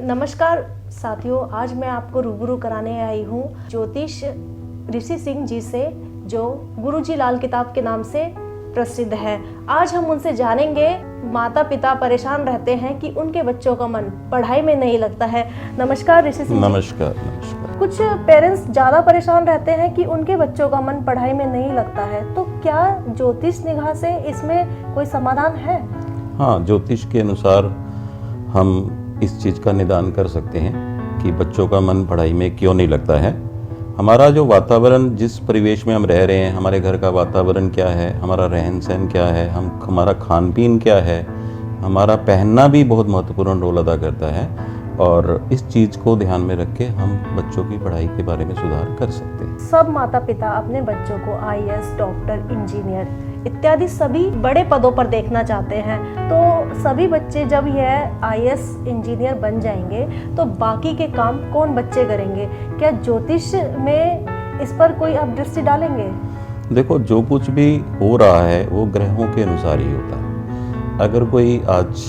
नमस्कार साथियों, आज मैं आपको रूबरू कराने आई हूँ ज्योतिष ऋषि सिंह जी से, जो गुरुजी लाल किताब के नाम से प्रसिद्ध है। आज हम उनसे जानेंगे, माता पिता परेशान रहते हैं कि उनके बच्चों का मन पढ़ाई में नहीं लगता है। नमस्कार ऋषि सिंह। नमस्कार। नमस्कार। कुछ पेरेंट्स ज़्यादा परेशान रहते हैं कि उनके बच्चों का मन पढ़ाई में नहीं लगता है, तो क्या ज्योतिष निगाह से इसमें कोई समाधान है? हाँ, ज्योतिष के अनुसार हम इस चीज़ का निदान कर सकते हैं कि बच्चों का मन पढ़ाई में क्यों नहीं लगता है। हमारा जो वातावरण, जिस परिवेश में हम रह रहे हैं, हमारे घर का वातावरण क्या है, हमारा रहन सहन क्या है, हमारा खान पीन क्या है, हमारा पहनना भी बहुत महत्वपूर्ण रोल अदा करता है। और इस चीज़ को ध्यान में रख के हम बच्चों की पढ़ाई के बारे में सुधार कर सकते हैं। सब माता पिता अपने बच्चों को आईएएस, डॉक्टर, इंजीनियर इत्यादि सभी बड़े पदों पर देखना चाहते हैं। तो सभी बच्चे जब यह आईएएस इंजीनियर बन जाएंगे तो बाकी के काम कौन बच्चे करेंगे? क्या ज्योतिष में इस पर कोई आप दृष्टि डालेंगे? देखो, जो कुछ भी हो रहा है वो ग्रहों के अनुसार ही होता है। अगर कोई आज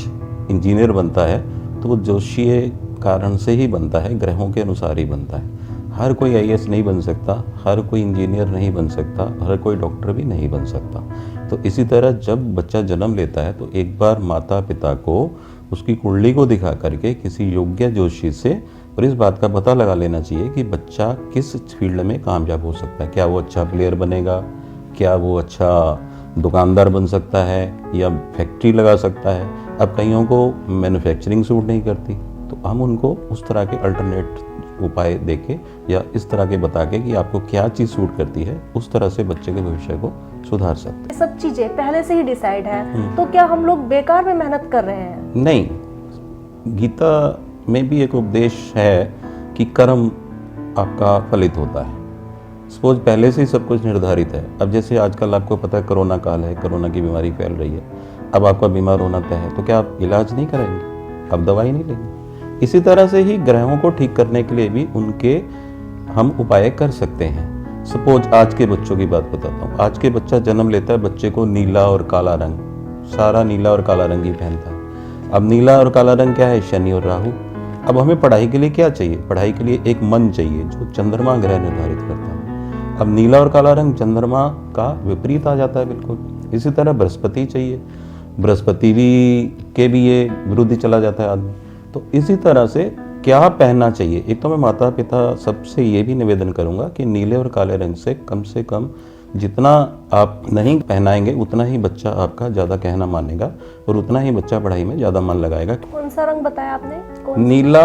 इंजीनियर बनता है तो वो ज्योतिषीय कारण से ही बनता है, ग्रहों के अनुसार ही बनता है। हर कोई आईएएस नहीं बन सकता, हर कोई इंजीनियर नहीं बन सकता, हर कोई डॉक्टर भी नहीं बन सकता। तो इसी तरह जब बच्चा जन्म लेता है तो एक बार माता पिता को उसकी कुंडली को दिखा करके किसी योग्य ज्योतिषी से और इस बात का पता लगा लेना चाहिए कि बच्चा किस फील्ड में कामयाब हो सकता है। क्या वो अच्छा प्लेयर बनेगा, क्या वो अच्छा दुकानदार बन सकता है या फैक्ट्री लगा सकता है। अब कईयों को मैन्युफैक्चरिंग सूट नहीं करती, तो हम उनको उस तरह के अल्टरनेट उपाय देके या इस तरह के बता के कि आपको क्या चीज़ सूट करती है, उस तरह से बच्चे के भविष्य को सुधार सकते हैं। सब चीजें पहले से ही डिसाइड है, तो क्या हम लोग बेकार में मेहनत कर रहे हैं? नहीं, गीता में भी एक उपदेश है कि कर्म आपका फलित होता है। सपोज पहले से ही सब कुछ निर्धारित है। अब जैसे आजकल आपको पता है कोरोना काल है, कोरोना की बीमारी फैल रही है, अब आपका बीमार होना तय है, तो क्या आप इलाज नहीं कराएंगे, आप दवाई नहीं लेंगे? इसी तरह से ही ग्रहों को ठीक करने के लिए भी उनके हम उपाय कर सकते हैं। सपोज आज के बच्चों की बात बताता हूँ। आज के बच्चा जन्म लेता है, बच्चे को नीला और काला रंग, सारा नीला और काला रंग ही पहनता है। अब नीला और काला रंग क्या है? शनि और राहु। अब हमें पढ़ाई के लिए क्या चाहिए? पढ़ाई के लिए एक मन चाहिए जो चंद्रमा ग्रह निर्धारित करता है। अब नीला और काला रंग चंद्रमा का विपरीत आ जाता है बिल्कुल। इसी तरह बृहस्पति चाहिए, बृहस्पति के भी ये विरुद्ध चला जाता है आदमी। तो इसी तरह से क्या पहनना चाहिए? एक तो मैं माता पिता सबसे ये भी निवेदन करूंगा कि नीले और काले रंग से कम जितना आप नहीं पहनाएंगे उतना ही बच्चा आपका ज़्यादा कहना मानेगा और उतना ही बच्चा पढ़ाई में ज़्यादा मन लगाएगा। कौन सा रंग बताया आपने? नीला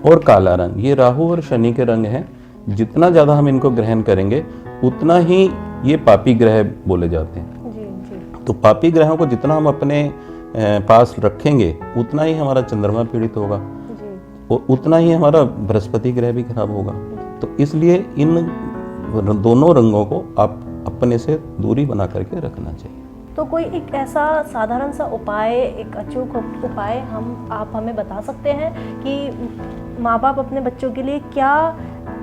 और काला रंग, ये राहु और शनि के रंग हैं। जितना ज़्यादा हम इनको ग्रहण करेंगे उतना ही ये पापी ग्रह बोले जाते हैं। जी। तो पापी ग्रहों को जितना हम अपने पास रखेंगे उतना ही हमारा चंद्रमा पीड़ित होगा और उतना ही हमारा बृहस्पति ग्रह भी खराब होगा। तो इसलिए इन दोनों रंगों को आप अपने से दूरी बना करके रखना चाहिए। तो कोई एक ऐसा साधारण सा उपाय, एक अचूक उपाय आप हमें बता सकते हैं कि माँ बाप अपने बच्चों के लिए क्या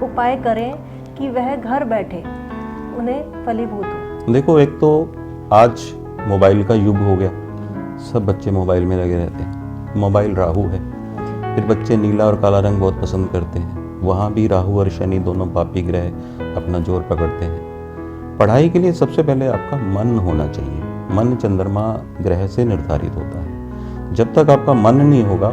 उपाय करें कि वह घर बैठे उन्हें फलीभूत हो? देखो, एक तो आज मोबाइल का युग हो गया, सब बच्चे मोबाइल में लगे रहते हैं। मोबाइल राहु है, फिर बच्चे नीला और काला रंग बहुत पसंद करते हैं। वहाँ भी राहु और शनि दोनों पापी ग्रह अपना जोर पकड़ते हैं। पढ़ाई के लिए सबसे पहले आपका मन होना चाहिए। मन चंद्रमा ग्रह से निर्धारित होता है। जब तक आपका मन नहीं होगा,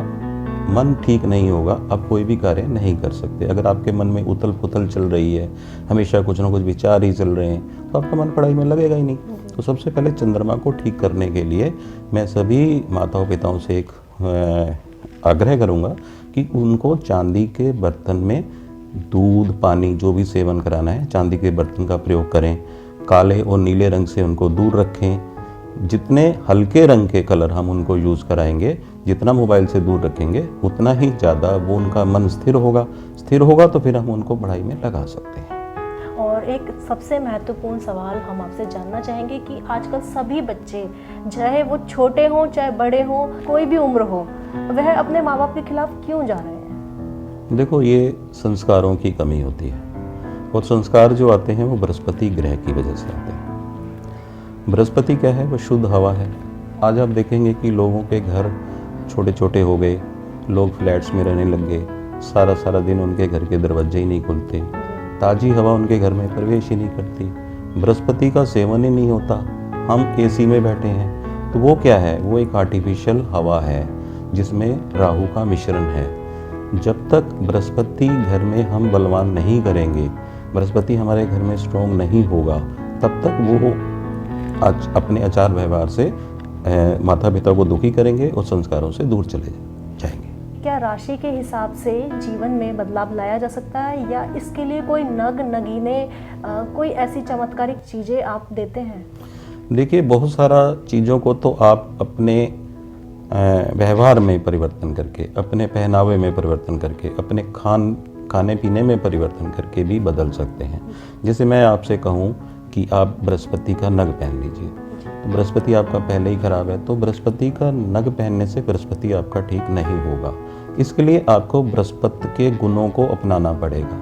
मन ठीक नहीं होगा, आप कोई भी कार्य नहीं कर सकते। अगर आपके मन में उथल पुथल चल रही है, हमेशा कुछ ना कुछ विचार ही चल रहे हैं, तो आपका मन पढ़ाई में लगेगा ही नहीं। तो सबसे पहले चंद्रमा को ठीक करने के लिए मैं सभी माताओं पिताओं से एक आग्रह करूंगा कि उनको चांदी के बर्तन में दूध, पानी जो भी सेवन कराना है, चांदी के बर्तन का प्रयोग करें। काले और नीले रंग से उनको दूर रखें। जितने हल्के रंग के कलर हम उनको यूज़ कराएंगे, जितना मोबाइल से दूर रखेंगे, उतना ही ज़्यादा वो उनका मन स्थिर होगा तो फिर हम उनको पढ़ाई में लगा सकते हैं। और एक सबसे महत्वपूर्ण सवाल हम आपसे जानना चाहेंगे कि आजकल सभी बच्चे, चाहे वो छोटे हों चाहे बड़े हों, कोई भी उम्र हो, वह अपने माँ बाप के खिलाफ क्यों जा रहे हैं? देखो, ये संस्कारों की कमी होती है और संस्कार जो आते हैं वो बृहस्पति ग्रह की वजह से आते हैं। बृहस्पति क्या है? वो शुद्ध हवा है। आज आप देखेंगे कि लोगों के घर छोटे छोटे हो गए लोग फ्लैट्स में रहने लग गए, सारा सारा दिन उनके घर के दरवाजे ही नहीं खुलते, ताज़ी हवा उनके घर में प्रवेश ही नहीं करती, बृहस्पति का सेवन ही नहीं होता, हम एसी में बैठे हैं। तो वो क्या है? वो एक आर्टिफिशियल हवा है जिसमें राहु का मिश्रण है। जब तक बृहस्पति घर में हम बलवान नहीं करेंगे, बृहस्पति हमारे घर में स्ट्रोंग नहीं होगा, तब तक वो अपने आचार व्यवहार से माता पिता को दुखी करेंगे और संस्कारों से दूर चले जाएंगे। क्या राशि के हिसाब से जीवन में बदलाव लाया जा सकता है, या इसके लिए कोई नग नगीने कोई ऐसी चमत्कारिक चीज़ें आप देते हैं? देखिए, बहुत सारा चीज़ों को तो आप अपने व्यवहार में परिवर्तन करके, अपने पहनावे में परिवर्तन करके, अपने खाने पीने में परिवर्तन करके भी बदल सकते हैं। जैसे मैं आपसे कहूँ कि आप बृहस्पति का नग पहन लीजिए, तो बृहस्पति आपका पहले ही खराब है, तो बृहस्पति का नग पहनने से बृहस्पति आपका ठीक नहीं होगा। इसके लिए आपको बृहस्पति के गुणों को अपनाना पड़ेगा,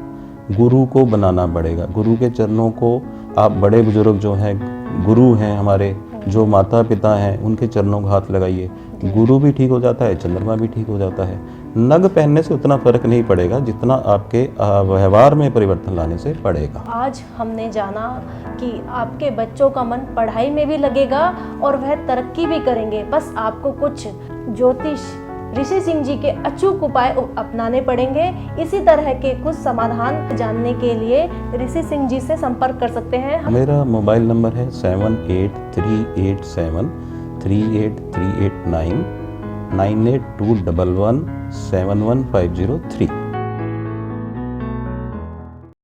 गुरु को बनाना पड़ेगा। गुरु के चरणों को आप, बड़े बुजुर्ग जो हैं, गुरु हैं हमारे, जो माता पिता हैं, उनके चरणों को हाथ लगाइए, गुरु भी ठीक हो जाता है, चंद्रमा भी ठीक हो जाता है। नग पहनने से उतना फर्क नहीं पड़ेगा जितना आपके व्यवहार में परिवर्तन लाने से पड़ेगा। आज हमने जाना कि आपके बच्चों का मन पढ़ाई में भी लगेगा और वह तरक्की भी करेंगे, बस आपको कुछ ज्योतिष ऋषि सिंह जी के अचूक उपाय अपनाने पड़ेंगे। इसी तरह के कुछ समाधान जानने के लिए ऋषि सिंह जी से संपर्क कर सकते हैं। मेरा मोबाइल नंबर है 7838738389 9821171503।